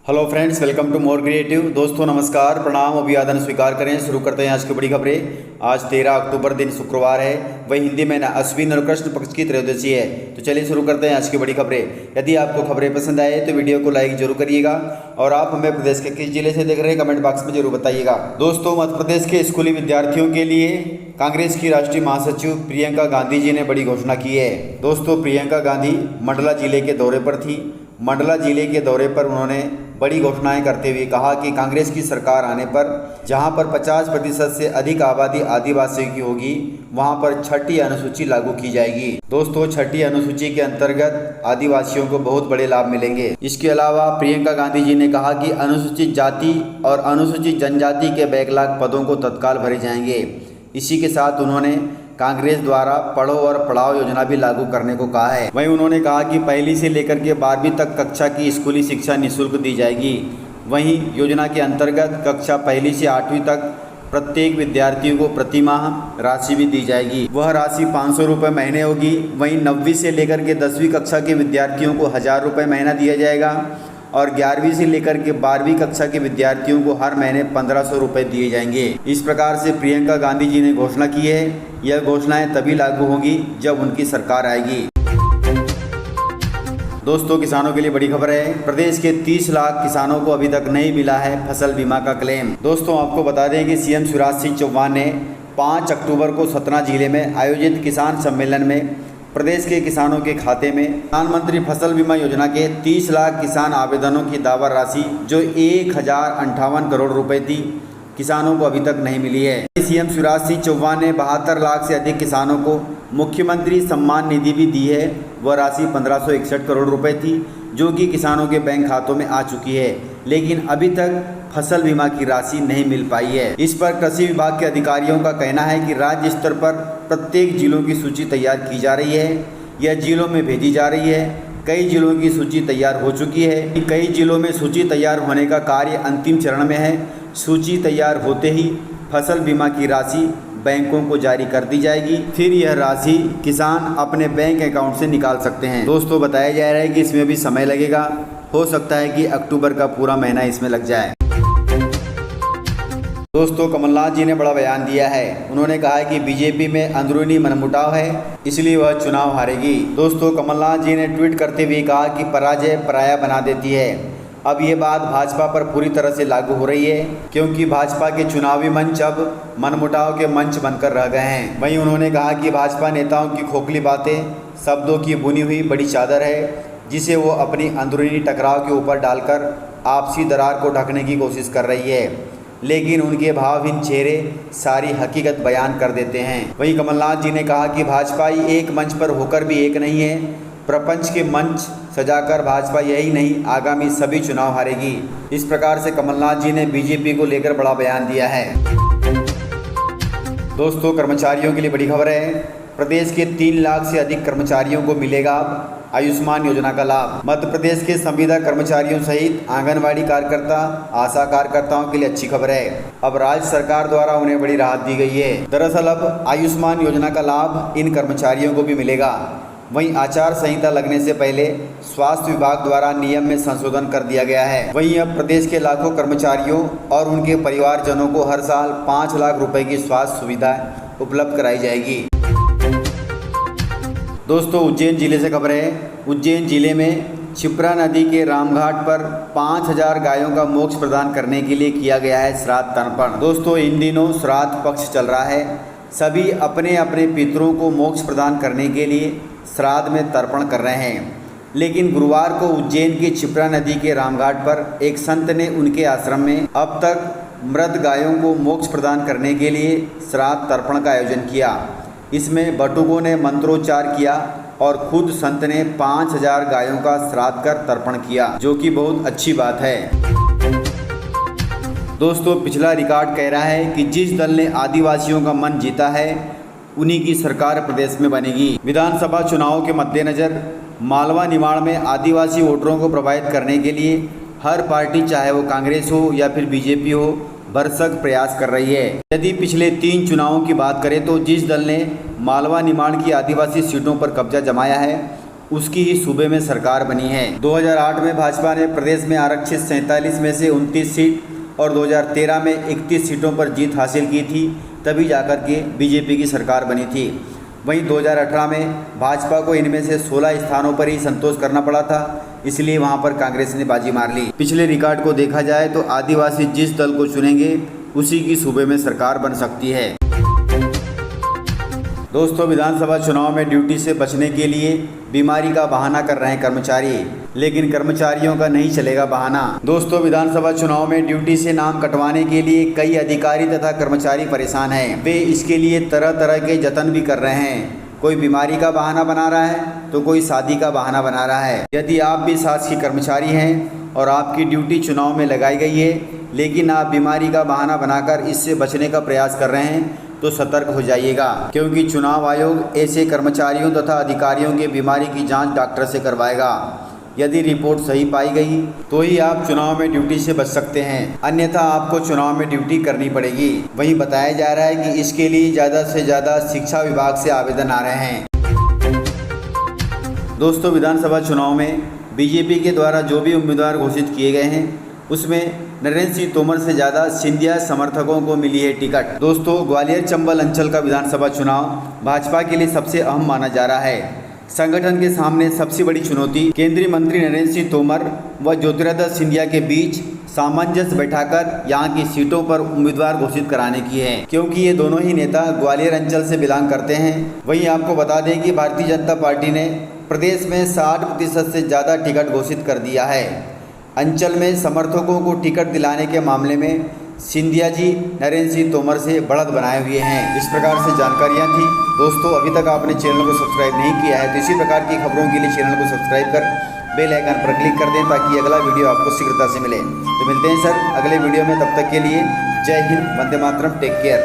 Hello friends, welcome to more creative. दोस्तों नमस्कार, प्रणाम, अभिवादन स्वीकार करें। शुरू करते हैं आज की बड़ी खबरें। आज 13 अक्टूबर दिन शुक्रवार है, वही हिंदी महीना अश्विन और कृष्ण पक्ष की त्रयोदशी है। तो चलिए शुरू करते हैं आज की बड़ी खबरें। यदि आपको खबरें पसंद आए तो वीडियो को लाइक जरूर करिएगा और आप हमें प्रदेश के किस जिले से देख रहे हैं कमेंट बॉक्स में जरूर बताइएगा। दोस्तों, मध्य प्रदेश के स्कूली विद्यार्थियों के लिए कांग्रेस की राष्ट्रीय महासचिव प्रियंका गांधी जी ने बड़ी घोषणा की है। दोस्तों, प्रियंका गांधी मंडला जिले के दौरे पर थी। मंडला जिले के दौरे पर उन्होंने बड़ी घोषणाएं करते हुए कहा कि कांग्रेस की सरकार आने पर जहां पर 50% से अधिक आबादी आदिवासियों की होगी, वहां पर छठी अनुसूची लागू की जाएगी। दोस्तों, छठी अनुसूची के अंतर्गत आदिवासियों को बहुत बड़े लाभ मिलेंगे। इसके अलावा प्रियंका गांधी जी ने कहा कि अनुसूचित जाति और अनुसूचित जनजाति के बैकलॉग पदों को तत्काल भरे जाएंगे। इसी के साथ उन्होंने कांग्रेस द्वारा पढ़ो और पढ़ाओ योजना भी लागू करने को कहा है। वहीं उन्होंने कहा कि पहली से लेकर के 12वीं तक कक्षा की स्कूली शिक्षा निःशुल्क दी जाएगी। वहीं योजना के अंतर्गत कक्षा पहली से 8वीं तक प्रत्येक विद्यार्थियों को प्रति माह राशि भी दी जाएगी। वह राशि 500 रुपये महीने होगी। वहीं 9वीं से लेकर के 10वीं कक्षा के विद्यार्थियों को 1000 रुपये महीना दिया जाएगा और 11वीं से लेकर के 12वीं कक्षा के विद्यार्थियों को हर महीने 1500 रुपये दिए जाएंगे। इस प्रकार से प्रियंका गांधी जी ने घोषणा की है। यह घोषणाएं तभी लागू होंगी जब उनकी सरकार आएगी। दोस्तों, किसानों के लिए बड़ी खबर है। प्रदेश के 30 लाख किसानों को अभी तक नहीं मिला है फसल बीमा का क्लेम। दोस्तों, आपको बता दें कि सीएम शिवराज सिंह चौहान ने 5 अक्टूबर को सतना जिले में आयोजित किसान सम्मेलन में प्रदेश के किसानों के खाते में प्रधानमंत्री फसल बीमा योजना के 30 लाख किसान आवेदनों की दावा राशि जो 1058 करोड़ रुपए थी, किसानों को अभी तक नहीं मिली है। सीएम शिवराज सिंह चौहान ने 72 लाख से अधिक किसानों को मुख्यमंत्री सम्मान निधि भी दी है। वह राशि 1561 करोड़ रुपए थी जो कि किसानों के बैंक खातों में आ चुकी है, लेकिन अभी तक फसल बीमा की राशि नहीं मिल पाई है। इस पर कृषि विभाग के अधिकारियों का कहना है कि राज्य स्तर पर प्रत्येक जिलों की सूची तैयार की जा रही है। यह जिलों में भेजी जा रही है। कई जिलों की सूची तैयार हो चुकी है। कई जिलों में सूची तैयार होने का कार्य अंतिम चरण में है। सूची तैयार होते ही फसल बीमा की राशि बैंकों को जारी कर दी जाएगी। फिर यह राशि किसान अपने बैंक अकाउंट से निकाल सकते हैं। दोस्तों, बताया जा रहा है कि इसमें भी समय लगेगा। हो सकता है कि अक्टूबर का पूरा महीना इसमें लग जाए। दोस्तों, कमलनाथ जी ने बड़ा बयान दिया है। उन्होंने कहा है कि बीजेपी में अंदरूनी मनमुटाव है, इसलिए वह चुनाव हारेगी। दोस्तों, कमलनाथ जी ने ट्वीट करते हुए कहा कि पराजय पराया बना देती है। अब ये बात भाजपा पर पूरी तरह से लागू हो रही है, क्योंकि भाजपा के चुनावी मंच अब मनमुटाव के मंच बनकर रह गए हैं। वहीं उन्होंने कहा कि भाजपा नेताओं की खोखली बातें शब्दों की बुनी हुई बड़ी चादर है, जिसे वो अपनी अंदरूनी टकराव के ऊपर डालकर आपसी दरार को ढकने की कोशिश कर रही है, लेकिन उनके भावहीन चेहरे सारी हकीकत बयान कर देते हैं। वहीं कमलनाथ जी ने कहा कि भाजपा एक मंच पर होकर भी एक नहीं है। प्रपंच के मंच सजाकर भाजपा यही नहीं, आगामी सभी चुनाव हारेगी। इस प्रकार से कमलनाथ जी ने बीजेपी को लेकर बड़ा बयान दिया है। दोस्तों, कर्मचारियों के लिए बड़ी खबर है। प्रदेश के 3 लाख से अधिक कर्मचारियों को मिलेगा आयुष्मान योजना का लाभ। मध्य प्रदेश के संविदा कर्मचारियों सहित आंगनवाड़ी कार्यकर्ता, आशा कार्यकर्ताओं के लिए अच्छी खबर है। अब राज्य सरकार द्वारा उन्हें बड़ी राहत दी गई है। दरअसल अब आयुष्मान योजना का लाभ इन कर्मचारियों को भी मिलेगा। वहीं आचार संहिता लगने से पहले स्वास्थ्य विभाग द्वारा नियम में संशोधन कर दिया गया है। वहीं अब प्रदेश के लाखों कर्मचारियों और उनके परिवारजनों को हर साल 5 लाख रुपए की स्वास्थ्य सुविधा उपलब्ध कराई जाएगी। दोस्तों, उज्जैन जिले से खबर है। उज्जैन जिले में क्षिप्रा नदी के रामघाट पर 5000 गायों का मोक्ष प्रदान करने के लिए किया गया है श्राद्ध तर्पण। दोस्तों, इन दिनों श्राद्ध पक्ष चल रहा है। सभी अपने अपने पितरों को मोक्ष प्रदान करने के लिए श्राद्ध में तर्पण कर रहे हैं, लेकिन गुरुवार को उज्जैन की क्षिप्रा नदी के रामघाट पर एक संत ने उनके आश्रम में अब तक मृत गायों को मोक्ष प्रदान करने के लिए श्राद्ध तर्पण का आयोजन किया। इसमें बटुकों ने मंत्रोच्चार किया और खुद संत ने 5000 गायों का श्राद्ध कर तर्पण किया, जो कि बहुत अच्छी बात है। दोस्तों, पिछला रिकॉर्ड कह रहा है कि जिस दल ने आदिवासियों का मन जीता है उन्हीं की सरकार प्रदेश में बनेगी। विधानसभा चुनावों के मद्देनजर मालवा निमाड़ में आदिवासी वोटरों को प्रभावित करने के लिए हर पार्टी, चाहे वो कांग्रेस हो या फिर बीजेपी हो, भरसक प्रयास कर रही है। यदि पिछले 3 चुनावों की बात करें तो जिस दल ने मालवा निमाड़ की आदिवासी सीटों पर कब्जा जमाया है उसकी ही सूबे में सरकार बनी है। 2008 में भाजपा ने प्रदेश में आरक्षित 47 में से 29 सीट और 2013 में 31 सीटों पर जीत हासिल की थी, तभी जाकर के बीजेपी की सरकार बनी थी। वहीं 2018 में भाजपा को इनमें से 16 स्थानों पर ही संतोष करना पड़ा था, इसलिए वहां पर कांग्रेस ने बाजी मार ली। पिछले रिकॉर्ड को देखा जाए तो आदिवासी जिस दल को चुनेंगे उसी की सूबे में सरकार बन सकती है। दोस्तों, विधानसभा चुनाव में ड्यूटी से बचने के लिए बीमारी का बहाना कर रहे हैं कर्मचारी, लेकिन कर्मचारियों का नहीं चलेगा बहाना। दोस्तों, विधानसभा चुनाव में ड्यूटी से नाम कटवाने के लिए कई अधिकारी तथा कर्मचारी परेशान हैं। वे इसके लिए तरह तरह के जतन भी कर रहे हैं। कोई बीमारी का बहाना बना रहा है तो कोई शादी का बहाना बना रहा है। यदि आप भी शासकीय कर्मचारी हैं और आपकी ड्यूटी चुनाव में लगाई गई है, लेकिन आप बीमारी का बहाना बनाकर इससे बचने का प्रयास कर रहे हैं, तो सतर्क हो जाइएगा, क्योंकि चुनाव आयोग ऐसे कर्मचारियों तथा अधिकारियों के बीमारी की जांच डॉक्टर से करवाएगा। यदि रिपोर्ट सही पाई गई तो ही आप चुनाव में ड्यूटी से बच सकते हैं, अन्यथा आपको चुनाव में ड्यूटी करनी पड़ेगी। वहीं बताया जा रहा है कि इसके लिए ज़्यादा से ज़्यादा शिक्षा विभाग से आवेदन आ रहे हैं। दोस्तों, विधानसभा चुनाव में बीजेपी के द्वारा जो भी उम्मीदवार घोषित किए गए हैं उसमें नरेंद्र सिंह तोमर से ज़्यादा सिंधिया समर्थकों को मिली है टिकट। दोस्तों, ग्वालियर चंबल अंचल का विधानसभा चुनाव भाजपा के लिए सबसे अहम माना जा रहा है। संगठन के सामने सबसे बड़ी चुनौती केंद्रीय मंत्री नरेंद्र सिंह तोमर व ज्योतिरादित्य सिंधिया के बीच सामंजस्य बैठाकर यहाँ की सीटों पर उम्मीदवार घोषित कराने की है, क्योंकि ये दोनों ही नेता ग्वालियर अंचल से बिलोंग करते हैं। वहीं आपको बता दें कि भारतीय जनता पार्टी ने प्रदेश में 60% से ज़्यादा टिकट घोषित कर दिया है। अंचल में समर्थकों को टिकट दिलाने के मामले में सिंधिया जी नरेंद्र सिंह तोमर से बढ़त बनाए हुए हैं। इस प्रकार से जानकारियां थी। दोस्तों, अभी तक आपने चैनल को सब्सक्राइब नहीं किया है तो इसी प्रकार की खबरों के लिए चैनल को सब्सक्राइब कर बेल आइकन पर क्लिक कर दें, ताकि अगला वीडियो आपको शीघ्रता से मिले। तो मिलते हैं सर अगले वीडियो में, तब तक के लिए जय हिंद, वंदे मातरम, टेक केयर।